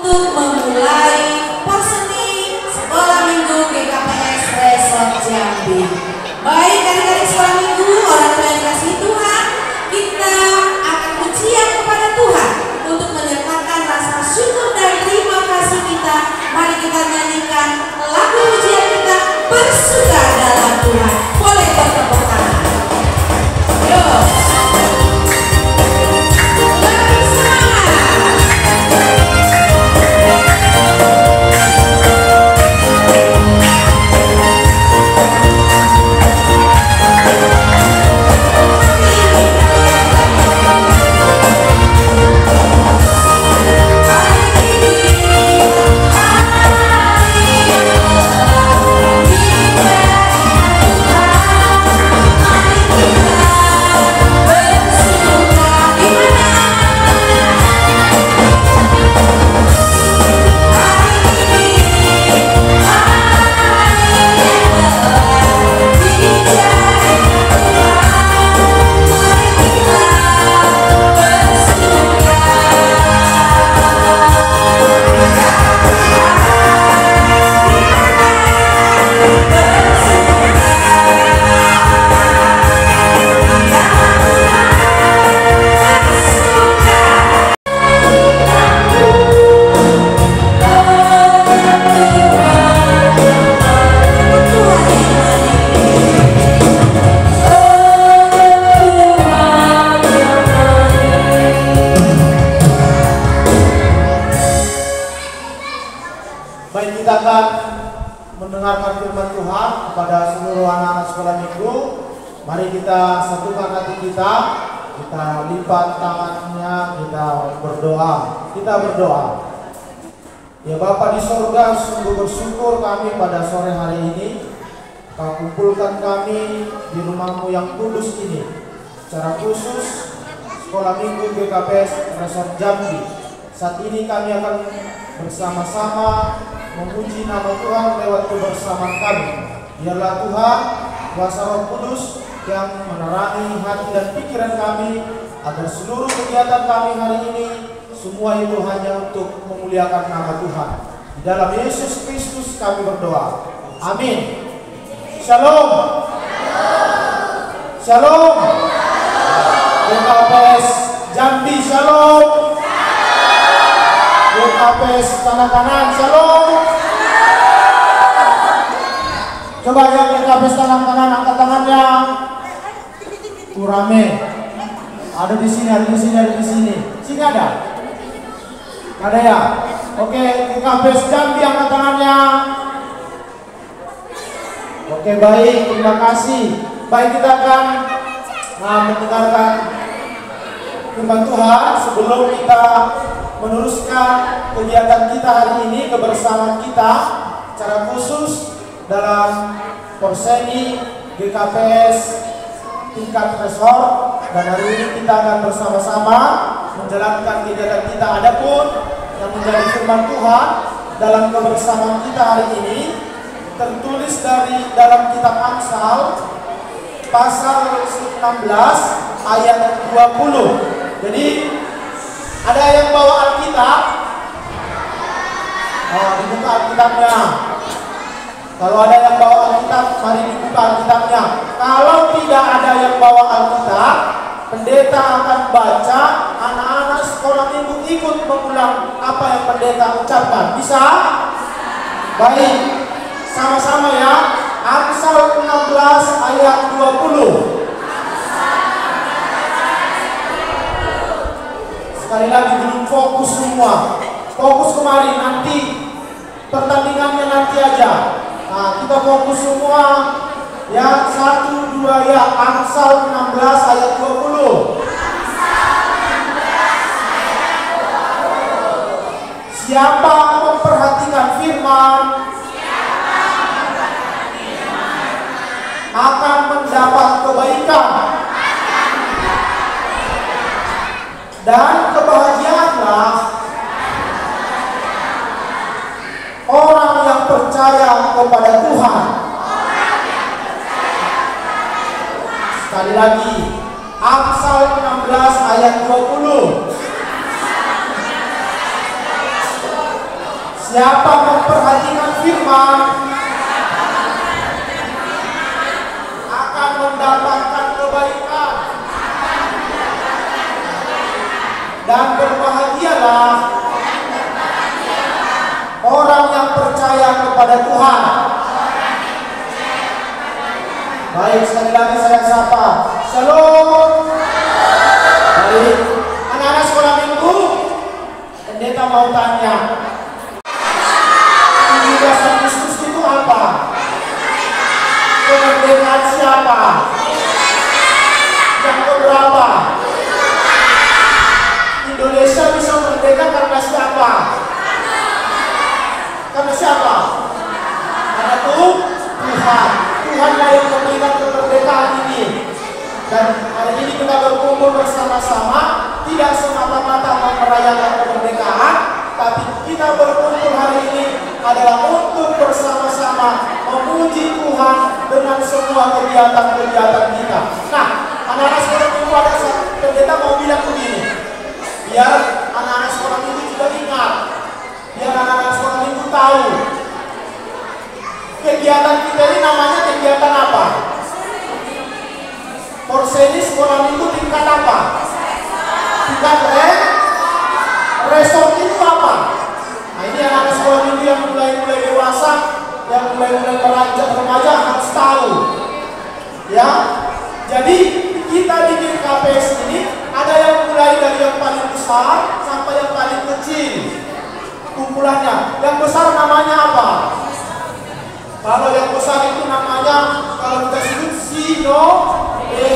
untuk memulai perseni sekolah minggu GKPS Resort Jambi. Baik adik-adik sekolah minggu, orang tua yang dikasihi Tuhan, kita akan ujian kepada Tuhan untuk menyatakan rasa syukur dan terima kasih kita. Mari kita nyanyikan lagu ujian kita, Bersuka Dalam Tuhan. Boleh bertepuk tangan. Yo. Baik, kita akan mendengarkan firman Tuhan kepada seluruh anak-anak sekolah minggu. Mari kita satukan hati kita lipat tangannya, kita berdoa. Kita berdoa. Ya Bapa di sorga, sungguh bersyukur kami pada sore hari ini. Kau kumpulkan kami di rumah-Mu yang kudus ini. Secara khusus sekolah minggu GKPS Resort Jambi. Saat ini kami akan bersama-sama memuji nama Tuhan lewat kebersamaan kami. Biarlah Tuhan, kuasa Roh Kudus yang menerangi hati dan pikiran kami, agar seluruh kegiatan kami hari ini semua itu hanya untuk memuliakan nama Tuhan. Di dalam Yesus Kristus kami berdoa. Amin. Shalom. Shalom. GKPS Jambi, shalom. GKPS Tanah Kanan, shalom. Coba yang GKPS Tanah Kanan angkat tangannya. Kurame. Ada di sini, ada di sini, ada di sini. Sini ada? Ada ya? Oke, GKPS Jambi angkat tangannya. Oke, baik, terima kasih. Baik, kita akan mendengarkan firman Tuhan sebelum kita meneruskan kegiatan kita hari ini, kebersamaan kita secara khusus dalam perseni GKPS tingkat resort. Dan hari ini kita akan bersama-sama menjalankan kegiatan kita. Adapun yang menjadi firman Tuhan dalam kebersamaan kita hari ini tertulis dari dalam kitab Amsal pasal 16 ayat 20. Jadi ada yang bawa Alkitab? Dibuka Alkitabnya. Kalau ada yang bawa Alkitab, mari dibuka Alkitabnya. Kalau tidak ada yang bawa Alkitab, pendeta akan baca, anak-anak sekolah minggu ikut mengulang apa yang pendeta ucapkan. Bisa? Baik, sama-sama ya. Amsal 16 ayat 20. Sekali lagi, belum fokus semua. Fokus kemarin, nanti pertandingannya nanti aja. Nah, kita fokus semua. Ya, 1, 2 ya. Amsal 16 ayat 20. Siapa memperhatikan firman akan mendapat kebaikan. Dan kebahagiaanlah orang yang percaya kepada Tuhan. Sekali lagi, Amsal 16 ayat 20. Siapa memperhatikan firman akan mendapatkan kebaikan. Dan berbahagialah orang yang percaya kepada Tuhan. Baik, sekali lagi saya sapa. Shalom. Baik, anak-anak sekolah minggu, pendeta mau tanya, 17 Agustus itu apa? Kemerdekaan siapa? Yang keberapa? Indonesia bisa merdeka karena siapa? Karena siapa? Karena Tuhan. Tuhanlah yang memberikan kemerdekaan ini. Dan hari ini kita berkumpul bersama-sama, tidak semata-mata merayakan kemerdekaan, tapi kita berkumpul hari ini adalah untuk bersama-sama memuji Tuhan dengan semua kegiatan-kegiatan kita. Nah, anak-anak sekolah minggu, ada pendeta mau bilang begini, biar anak-anak sekolah minggu juga ingat, biar anak-anak sekolah minggu tahu kegiatan kita ini namanya kegiatan apa? Porseni sekolah minggu tingkat apa? Tingkat resort itu apa? Nah, ini anak-anak sekolah minggu yang mulai dewasa, yang mulai beranjak remaja harus tahu. Ya, jadi kita bikin KPS ini ada yang mulai dari yang paling besar sampai yang paling kecil kumpulannya. Yang besar namanya apa? Kalau yang besar itu namanya, kalau kita sebut sinode,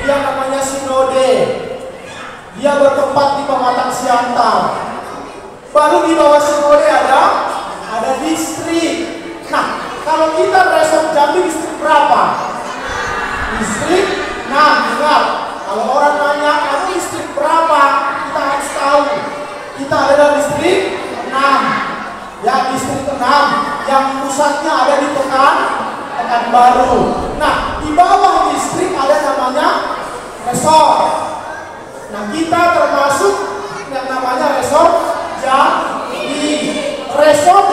dia namanya sinode. Dia bertempat di Pematang Siantar. Baru di bawah sinode ada distrik. Nah, kalau kita resort Jambi distrik berapa? Distrik 6. Ingat, kalau orang nanya kamu distrik berapa, kita harus tahu. Kita adalah distrik 6. Ya, distrik 6 yang pusatnya ada di Pekanbaru. Nah, di bawah distrik ada namanya resort. Nah, kita termasuk yang namanya resort Jambi. Resort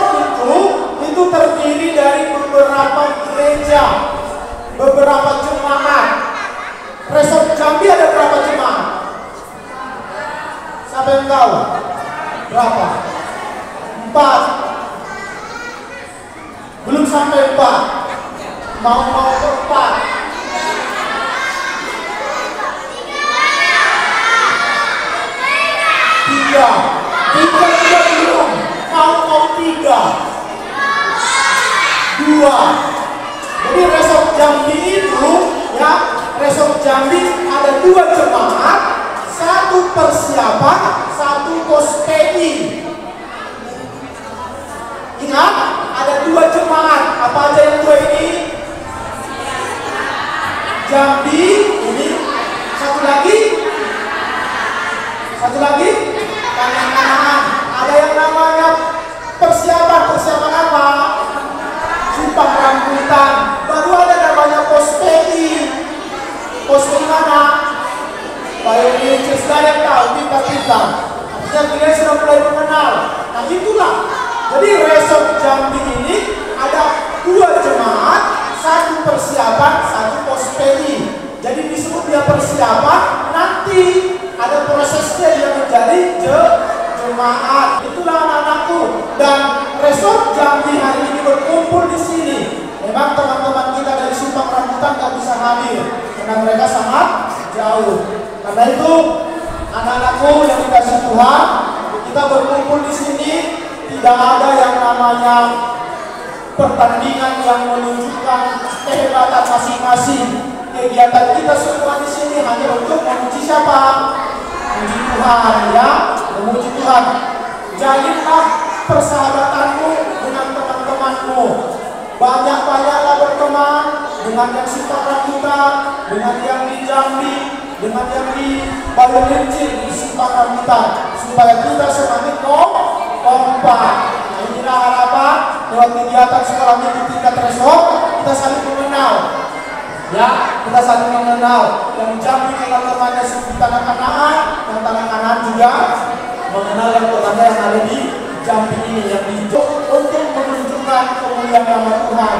itu terdiri dari beberapa gereja, beberapa jemaat. Resort Jambi ada berapa jemaat? Siapa yang tahu? Berapa? 4. Belum sampai 4. Mau ke 4. 3 juga belum. Mau 3. 2. Jadi resort Jambi itu, ya, resort Jambi ada 2 jemaat, 1 persiapan, 1 pospedi. Ingat, ada 2 jemaat. Apa aja yang 2 ini? Jambi, ini. Satu lagi, Kanan-Kanan. Ada yang namanya persiapan apa? Simpang rambutan. Baru ada namanya pospedi. Pospedi mana? Bayonin yang tahu, kita. Artinya kalian sudah mulai mengenal. Nah, itulah. Jadi resort Jambi ini ada 2 jemaat, 1 persiapan, 1 pospedi. Jadi disebut dia persiapan, nanti ada prosesnya dia menjadi jemaat. Itulah anak-anakku. Dan resort Jambi hari ini berkumpul di sini. Memang teman-teman kita dari Simpang Rambutan tak bisa hadir karena mereka sangat jauh. Karena itu anak-anakku yang dikasih Tuhan, kita berkumpul di sini. Tidak ada yang namanya pertandingan yang menunjukkan kehebatan masing-masing. Kegiatan kita semua di sini hanya untuk memuji siapa? Memuji Tuhan, ya, memuji Tuhan. Jalinlah persahabatanmu dengan teman-temanmu. Banyak-banyaklah berteman dengan yang Simpang Rambutan, dengan yang di Jambi, dengan yang di Bayolinci, di Simpang Rambutan, supaya kita semakin kompak. Inilah harapan lewat kegiatan sekolah minggu tingkat resort, kita saling mengenal. Ya, kita saling mengenal. Yang Jambi mengenal temannya di tanah kanan, yang tanah kanan juga mengenal yang tetangga yang ada di Jambi ini yang dijuk untuk menunjukkan kemuliaan nama Tuhan,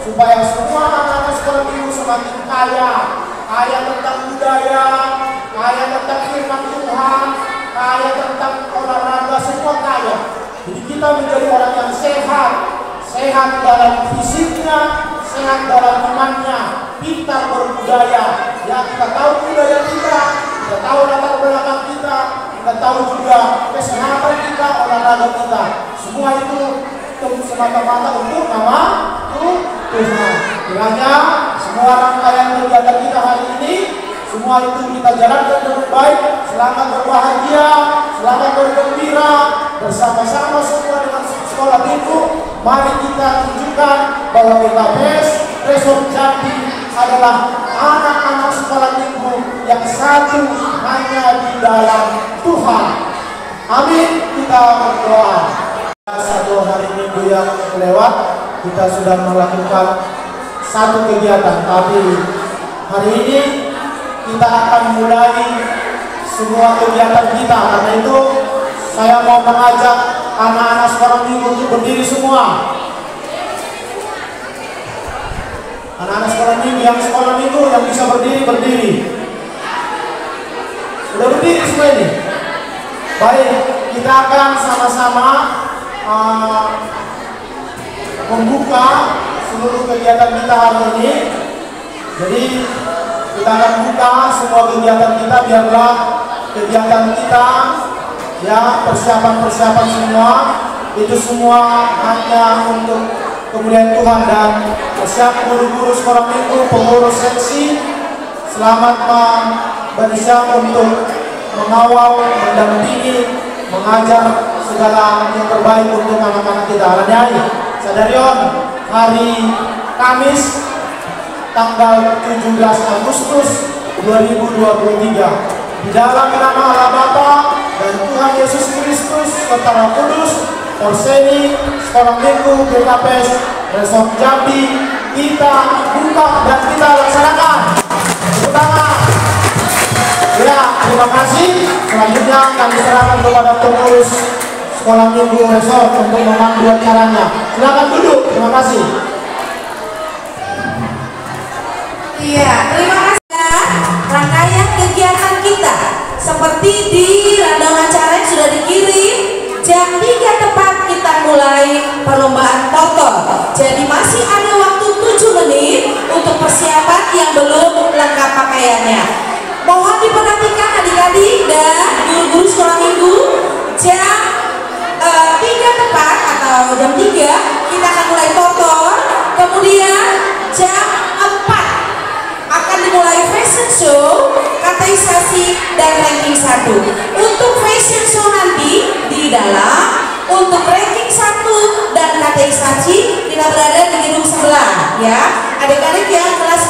supaya semua anak-anak sekolah minggu semakin kaya tentang budaya, kaya tentang firman Tuhan, kaya tentang olahraga, semua kaya. Jadi kita menjadi orang yang sehat dalam fisiknya, sehat dalam imannya, pintar berbudaya. Ya, kita tahu budaya kita tahu latar belakang kita tahu juga kesehatan kita, olahraga kita. Semua itu semata-mata untuk nama Tuhan. Kiranya semua rangkaian kegiatan kita hari ini, semua itu kita jalankan dengan baik. Selamat berbahagia, selamat bergembira bersama-sama semua dengan sekolah minggu. Mari kita tunjukkan bahwa PKPS Resort Jambi adalah anak-anak sekolah minggu yang satu hanya di dalam Tuhan. Amin. Kita berdoa. Satu hari minggu yang lewat, kita sudah melakukan satu kegiatan, tapi hari ini kita akan mulai semua kegiatan kita. Karena itu saya mau mengajak anak-anak sekolah minggu untuk berdiri semua. Anak-anak sekolah minggu yang bisa berdiri. Sudah berdiri semua ini? Baik, kita akan sama-sama membuka seluruh kegiatan kita hari ini. Jadi kita akan buka semua kegiatan kita, biarlah kegiatan kita ya, persiapan semua itu semua hanya untuk kemuliaan Tuhan. Dan persiapan guru-guru sekolah minggu, pengurus seksi, selamat bersiap untuk mengawal, mendampingi, mengajar segala yang terbaik untuk anak-anak kita. Alanyai Sadarion hari Kamis tanggal 17 Agustus 2023 di dalam nama Allah Bapa dan Tuhan Yesus Kristus serta Roh Kudus, Orseni sekolah minggu PKPS Resort Jambi kita buka dan kita laksanakan. Tepuk tangan. Ya, terima kasih. Selanjutnya kami serahkan kepada pengurus sekolah minggu resort untuk memandu acaranya. Silakan duduk. Terima kasih. Iya, terima kasih. Rangkaian kegiatan kita seperti di rundown acara yang sudah dikirim, jam 3 tepat kita mulai perlombaan tortor. Jadi masih ada waktu 7 menit untuk persiapan yang belum lengkap pakaiannya. Mohon diperhatikan adik-adik dan guru-guru sekolah minggu, jam 3 tepat atau jam 3 kita akan mulai tortor. Kemudian jam 4 akan dimulai fashion show, kateisasi, dan ranking 1. Untuk fashion show nanti di dalam, untuk ranking 1 dan kateisasi kita berada di gedung sebelah ya. Adik-adik yang kelas